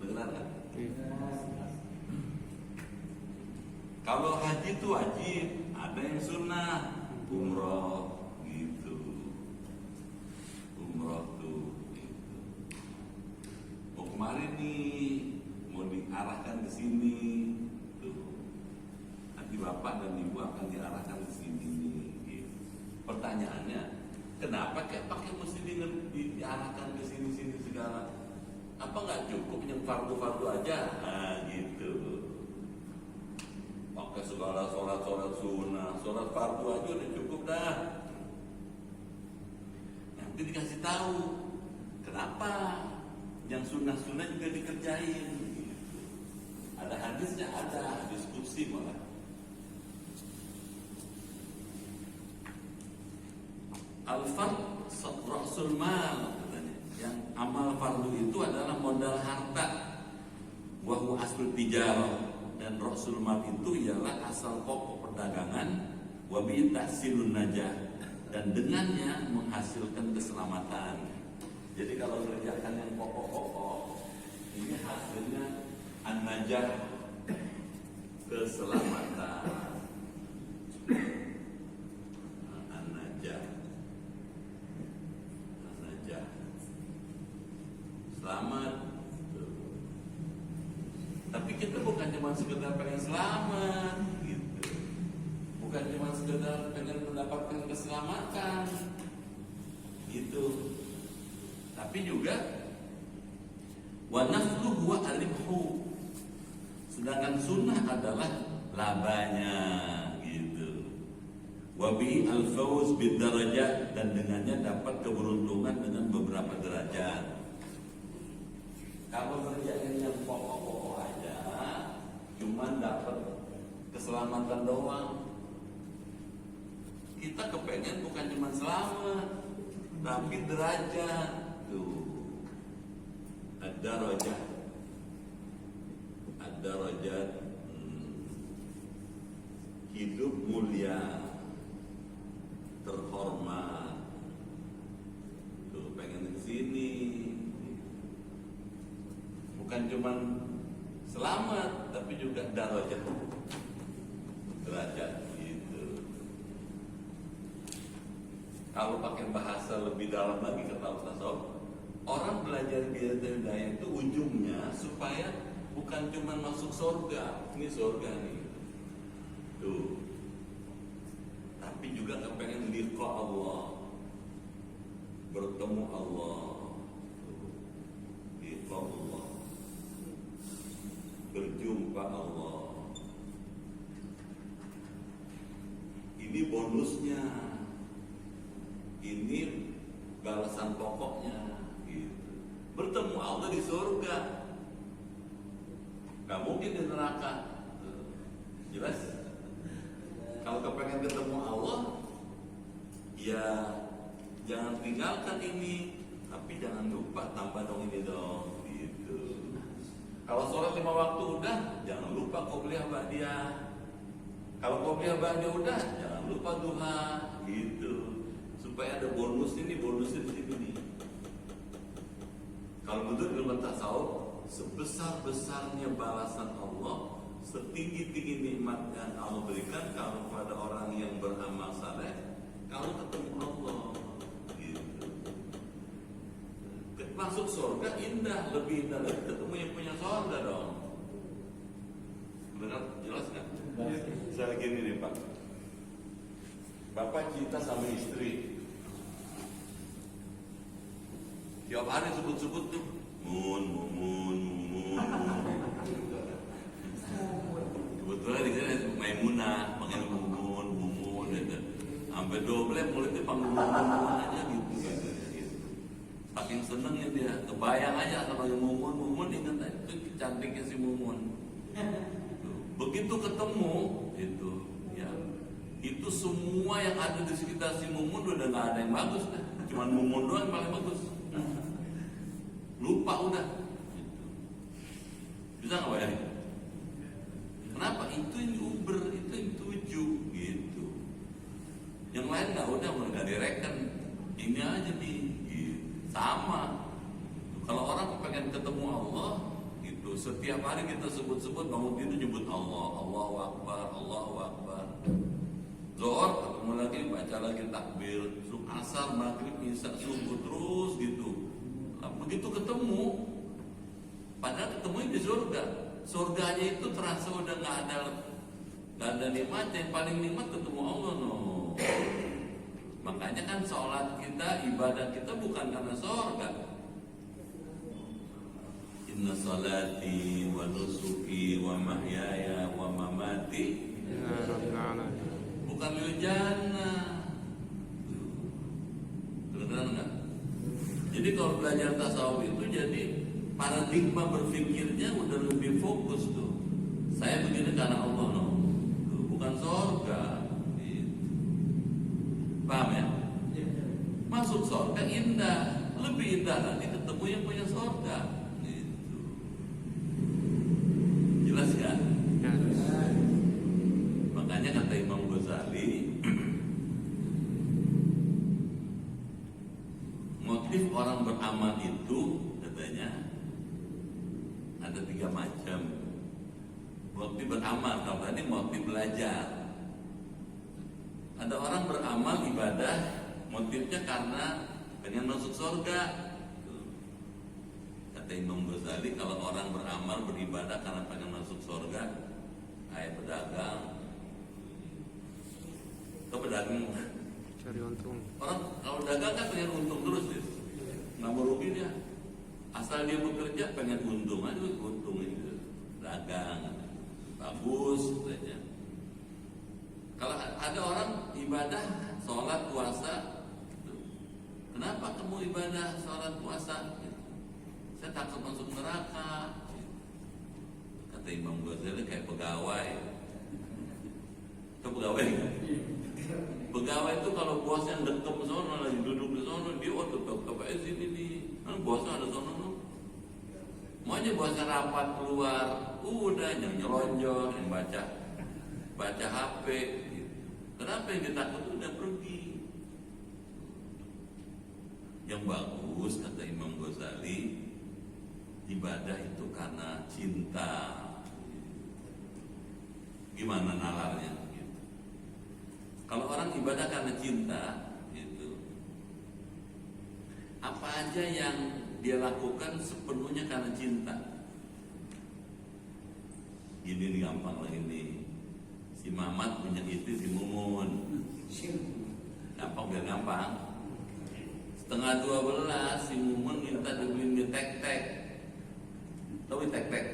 Benar kan? Kalau haji itu wajib, ada yang sunnah, umroh gitu. Umroh tuh gitu. Oh kemarin nih mau diarahkan ke sini tuh. Nanti bapak dan ibu akan diarahkan ke sini nih. Gitu. Pertanyaannya, kenapa kayak pakai mesti diarahkan ke sini-sini segala? Apa nggak cukup yang fardu-fardu aja? Nah gitu. Pakai segala sholat sunnah, sholat fardu aja udah cukup dah. Nanti dikasih tahu kenapa yang sunnah-sunnah juga dikerjain. Gitu. Ada hadisnya, ada diskusi malah. Al-fard rasul mal katanya. Yang amal fardu itu adalah modal harta. Wa huwa aslul tijarah. Dan rasul mal itu ialah asal pokok perdagangan. Wa bi tahsilun najah. Dan dengannya menghasilkan keselamatan. Jadi kalau mengerjakan yang pokok-pokok, ini hasilnya an-najah, keselamatan. Selamat. Tapi kita bukan cuma sekedar pengen selamat gitu. Bukan cuma sekedar pengen mendapatkan keselamatan gitu. Tapi juga wa naflu huwa al-ribhu. Sedangkan sunnah adalah labanya gitu. Wa bi al-fawz bid darajat, dan dengannya dapat keberuntungan dengan beberapa derajat. Kalau ngerjain yang pokok-pokok aja, cuman dapat keselamatan doang. Kita kepengen bukan cuma selamat, tapi derajat. Tuh, ad-darajat, hidup mulia, terhormat. Tuh, pengen di sini. Bukan cuma selamat, tapi juga derajat gitu. Kalau pakai bahasa lebih dalam lagi kata Ustaz Sob, orang belajar hidayah itu ujungnya supaya bukan cuma masuk surga, ini surga nih, tuh, tapi juga kepengen liqa Allah, bertemu Allah, liqa Allah, berjumpa Allah. Ini bonusnya, ini balasan pokoknya gitu. Bertemu Allah di surga, gak mungkin di neraka. Jelas? Kalau kepengen ketemu Allah, ya jangan tinggalkan ini, tapi jangan lupa tambah dong ini dong gitu. Kalau sholat 5 waktu udah, jangan lupa qobliyah ba'diyah. Kalau qobliyah ba'diyah udah, jangan lupa duha gitu. Supaya ada bonus ini, bonusnya di sini nih. Kalau menurut ilmu tasawuf, sebesar-besarnya balasan Allah, setinggi-tinggi nikmat yang Allah berikan kalau pada orang yang beramal saleh, kalau ketemu Allah gitu. Masuk surga indah, lebih indah lagi ketemu yang punya surga dong. Benar? Jelas kan? Misalnya gini nih Pak, Bapak cinta sama istri, tiap hari sebut-sebut tuh mun. Kebetulan di sini Maimunah, panggil mumun gitu. Sampai double mulutnya panggil mumun aja gitu. Saking senengnya dia, kebayang aja kalau yang mumun ingat aja itu cantiknya si mumun. Begitu ketemu itu, ya itu semua yang ada di sekitar si mumun udah nggak ada yang bagus dah. Cuman mumun doang yang paling bagus. Lupa udah. Bisa nggak bayangin? Kenapa? Itu yang diuber, itu yang tuju gitu. Yang lain nggak direken. Ini aja nih, sama. Kalau orang pengen ketemu Allah, gitu. Setiap hari kita sebut-sebut, bangun tidur nyebut Allah, Allahu Akbar, Allahu Akbar. Zohor ketemu lagi, baca lagi takbir. Asar, maghrib, isya, subuh, terus gitu. Nah, begitu ketemu, padahal ketemunya di surga. Surganya itu terasa udah nggak ada nikmatnya. Yang paling nikmat ketemu Allah, no. Makanya kan sholat kita, ibadah kita bukan karena surga. Inna salati wa nusuki wa mahyaya wa mamati bukan lil jannah. Kedengeran enggak? Jadi kalau belajar tasawuf itu jadi paradigma berpikirnya udah lebih fokus tuh. Saya begini karena Allah, no. Bukan surga. Paham ya? Masuk surga indah, lebih indah lagi ketemu yang punya surga. Gitu. Jelas kan? Makanya kata Imam Ghazali, motif orang beramal itu katanya ada 3 macam. Motif beramal, kalau tadi motif belajar. Ada orang beramal ibadah motifnya karena pengen masuk surga. Kata Imam Ghazali, kalau orang beramal beribadah karena pengen masuk surga, kayak pedagang. Ke pedagang cari untung. orang kalau dagang kan pengen untung terus, nggak mau rugi dia. Asal dia bekerja pengen untung aja, untung itu dagang bagus saja. Kalau ada orang ibadah, sholat, puasa, kenapa kamu ibadah, sholat, puasa? Saya takut masuk neraka. Kata Imam Ghazali kayak pegawai. Itu pegawai nggak? Pegawai itu kalau bosnya dekem sono, lagi duduk di sono, dia tetap kayak sini nih. Kan bosnya ada sono, no. Maunya bosnya rapat keluar, udah yang nyelonjol, yang baca HP. Kenapa yang ditakut udah pergi? Yang bagus kata Imam Ghazali, ibadah itu karena cinta. Gimana nalarnya? Gitu. Kalau orang ibadah karena cinta, gitu, apa aja yang dia lakukan sepenuhnya karena cinta. Gini nih gampang lagi nih. Si Mamat punya istri si Mumun. Gampang biar gampang. 11:30 si Mumun minta dibeliin mie tek-tek. Tahu mie tek-tek?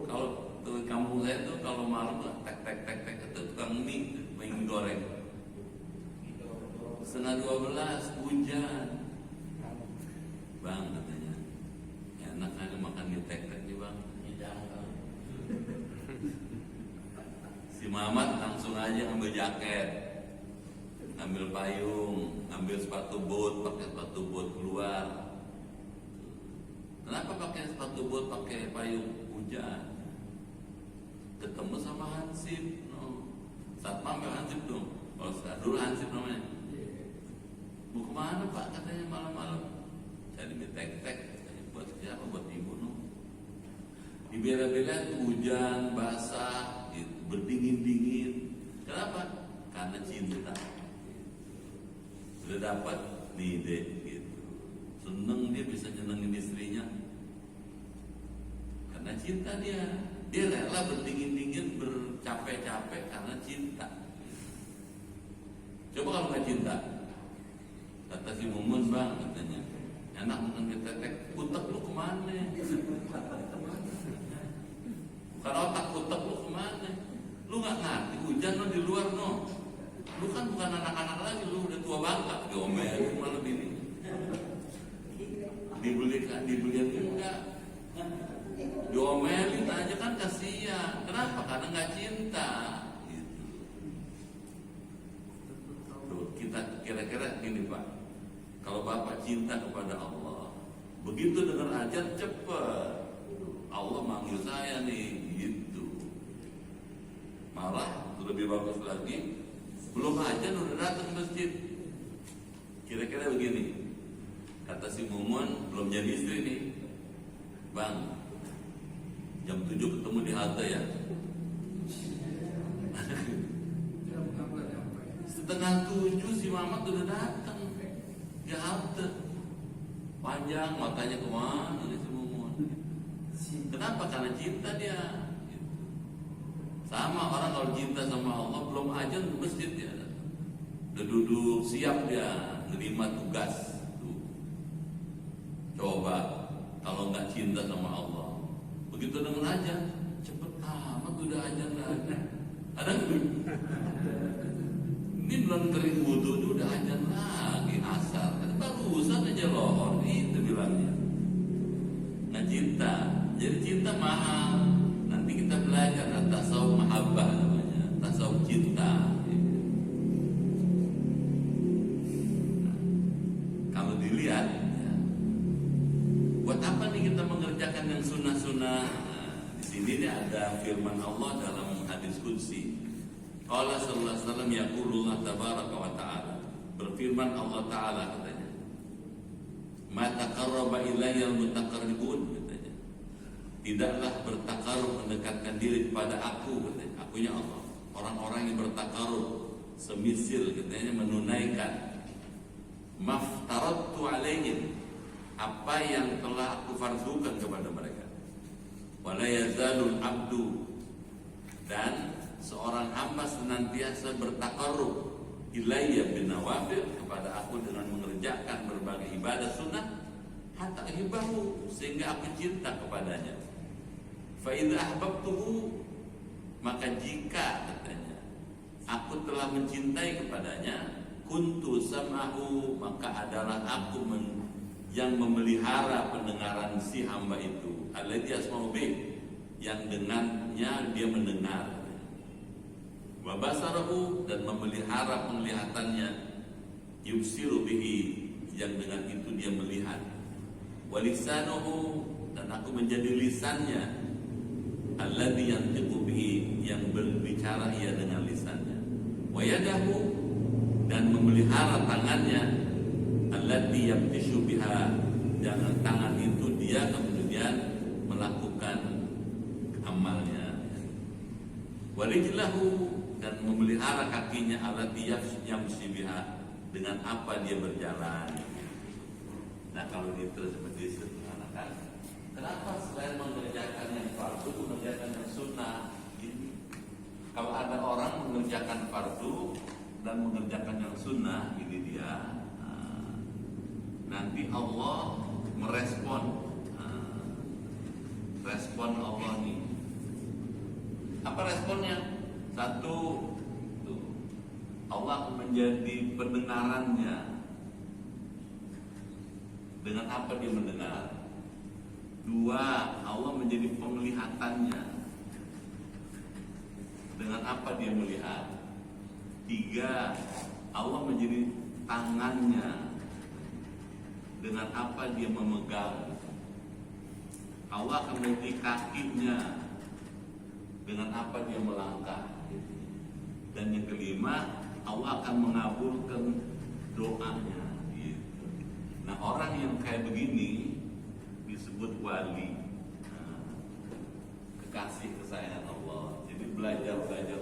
Kalau tuh kampung saya tuh kalau malam tek-tek itu tukang mie goreng. 11:30 hujan. Bang katanya, enak aja makan mie tek-tek nih bang. Si Mamat langsung aja ngambil jaket, ngambil payung, ngambil sepatu bot, pakai sepatu bot keluar. Kenapa pakai sepatu bot, pakai payung? Hujan. Ketemu sama Hansip, no. Satpam ya Hansip dong. Kalau dulu Hansip namanya. Mau kemana Pak? Katanya malam-malam. Cari mie tek-tek. Buat siapa? Buat ibu, no. Dibela-bela hujan, basah, berdingin-dingin. Kenapa? Karena cinta. Sudah dapat nih deh, gitu. Seneng dia bisa nyenengin istrinya. Karena cinta dia. Dia rela berdingin-dingin, bercapek-capek karena cinta. Coba kalau nggak cinta, kata si Mumun bang, katanya, enak makan mie tek-tek, utek lu kemana? Bukan otak, utek lu kemana? Lu nggak ngerti, hujan lo di luar no. Lu kan bukan anak-anak lagi, lu udah tua bangka, diomelin malah bini. Dibeliin enggak? Diomelin aja kan kasihan. Kenapa? Karena nggak cinta. Gitu. Tuh, kita kira-kira gini Pak. Kalau Bapak cinta kepada Allah, begitu dengar ajan cepet. Allah manggil saya nih, gitu. Malah lebih bagus lagi, belum ajan udah datang ke masjid. Kira-kira begini, kata si Mumun, belum jadi istri nih, bang, jam 7 ketemu di halte ya. Setengah 7 si Mamat udah datang di halte. Panjang matanya kemana nih si Mumun. Kenapa? Karena cinta dia. Sama orang kalau cinta sama Allah, belum ajan ke masjid dia. Udah duduk siap dia nerima tugas. Tuh. Coba kalau nggak cinta sama Allah, begitu dengan ajan, cepet amat udah ajan lagi. Ada nggak? Ini belum kering wudhu udah ajan lagi asar. Barusan aja lohor itu bilangnya. Nah cinta, jadi cinta mahal. Nanti kita belajar tasawuf mahabbah namanya, tasawuf cinta. Nah, kalau dilihat, ya, buat apa nih kita mengerjakan yang sunnah-sunnah? Nah, di sini nih ada firman Allah dalam hadis qudsi. Qala sallallahu alaihi wasallam yaqulullah tabaraka wa ta'ala. Berfirman Allah Ta'ala katanya, ma taqarraba ilayya al-mutaqarribun, katanya. Tidaklah bertakarub mendekatkan diri kepada aku, katanya. Akunya Allah. Orang-orang yang bertakarub semisil, katanya, menunaikan maftaradtu alaihim, apa yang telah aku fardukan kepada mereka. Wala yazalul abdu, dan seorang hamba senantiasa bertakarub ilayya bin nawafil, kepada aku dengan mengerjakan berbagai ibadah sunnah, hatta hibahu, sehingga aku cinta kepadanya. Fa idza ahbabtuhu, maka jika, katanya, aku telah mencintai kepadanya, kuntu sam'ahu, maka adalah aku yang memelihara pendengaran si hamba itu, alladzi yasma'u bih, yang dengannya dia mendengar. Wa basarahu, dan memelihara penglihatannya, yubsiru bihi, yang dengan itu dia melihat. Wa lisanuhu, dan aku menjadi lisannya, alladzi yantiqu bihi, yang berbicara ia dengan lisannya. Wa yadahu, dan memelihara tangannya, allati yabtishu biha, dengan tangan itu dia kemudian melakukan amalnya. Warijlahu, dan memelihara kakinya, allati yamshi biha, dengan apa dia berjalan. Nah, kalau itu seperti itu, kan, kenapa selain mengerjakan yang fardu, mengerjakan yang sunnah? Ini kalau ada orang mengerjakan fardu dan mengerjakan yang sunnah, ini dia. Nanti Allah merespon, respon Allah nih. Apa responnya? Satu, tuh, Allah menjadi pendengarannya. Dengan apa dia mendengar? Dua, Allah menjadi penglihatannya. Dengan apa dia melihat? Tiga, Allah menjadi tangannya. Dengan apa dia memegang? Allah akan menjadi kakinya. Dengan apa dia melangkah? Dan yang kelima, Allah akan mengabulkan doanya. Gitu. Nah, orang yang kayak begini disebut wali, kekasih kesayangan Allah. Jadi belajar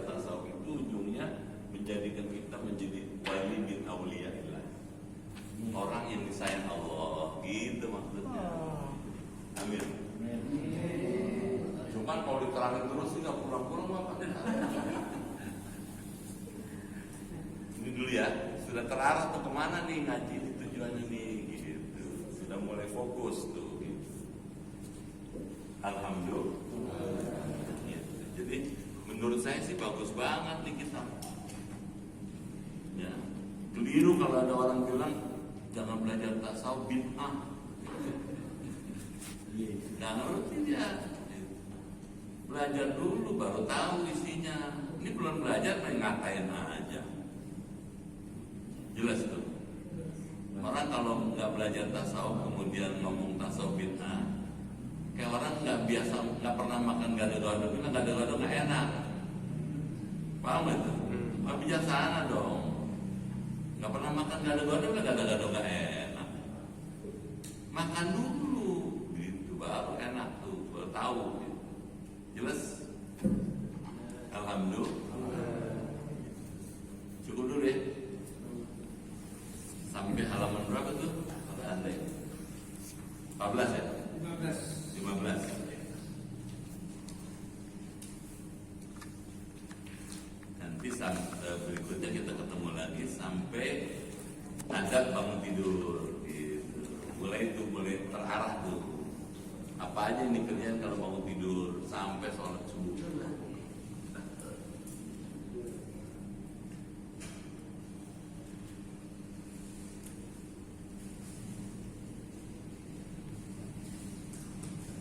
tasawuf itu ujungnya menjadikan kita menjadi wali bin auliyaillah. Orang yang disayang Allah, gitu maksudnya. Amin. Cuman kalau diterangin terus sih nggak pulang-pulang apa deh. Ini dulu ya, sudah terarah tuh kemana nih ngaji tujuannya nih, gitu. Sudah mulai fokus tuh. Gitu. Alhamdulillah. Gitu. Jadi menurut saya sih bagus banget nih kita. Ya, keliru kalau ada orang bilang jangan belajar tasawuf bid'ah. Nggak ngerti dia. Belajar dulu baru tahu isinya. Ini belum belajar main ngatain aja. Jelas tuh. Orang kalau nggak belajar tasawuf kemudian ngomong tasawuf bid'ah, kayak orang nggak biasa, nggak pernah makan gado-gado, bilang gado-gado nggak enak. Paham itu? bijaksana dong. Nggak pernah makan gado-gado, gado-gado nggak enak. Makan dulu, gitu baru enak tuh, baru tahu. Gitu. Jelas? Alhamdulillah. Cukup dulu ya. Sampai halaman berapa tuh? Ada 14 ya? 15. Nanti berikutnya kita ketemu lagi sampai adab bangun tidur gitu. Mulai terarah tuh. Apa aja ini kerjaan kalau bangun tidur sampai sholat subuh.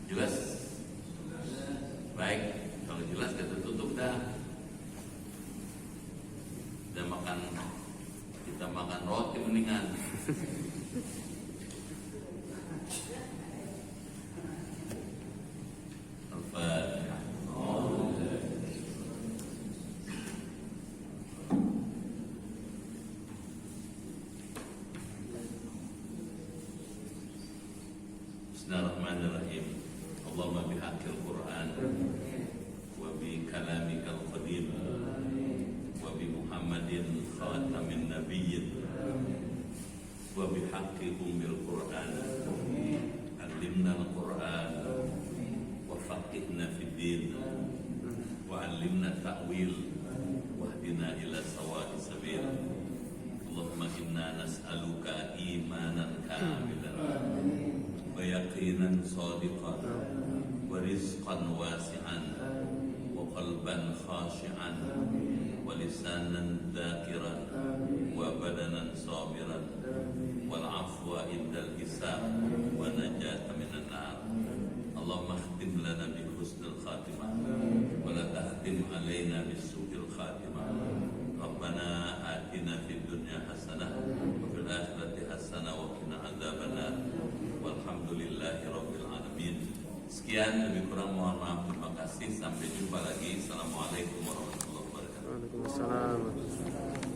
Jelas? Baik, kalau jelas kita tutup dah. Kita makan roti mendingan. Al-Fatihah. Bismillahirrahmanirrahim. Allahumma bihaqqil Qur'an wa bi kalamikal qadim wa bi Muhammadin khatamin nabiyyin wa bi haqqi ummil Qur'an allimna al-Qur'an wa faqihna fid din wa allimna ta'wil wa hdina ila sawa'i sabil. Allahumma inna nas'aluka imanan kamilan wa yaqinan sadiqan wa rizqan wasi'an wa qalban khashi'an wa lisanan dhakiran wa badanan sabiran wal afwa indal hisab wa najata minan nar. Allahumma khtim lana bi husnil khatimah wa la tahtim alaina bis su'il khatimah. Rabbana atina fid dunya hasanah wa fil akhirati hasanah wa qina adzabannar. Walhamdulillahi rabbil alamin. Sekian, lebih kurang mohon maaf. Terima kasih. Sampai jumpa lagi. Assalamualaikum warahmatullahi wabarakatuh. Waalaikumsalam.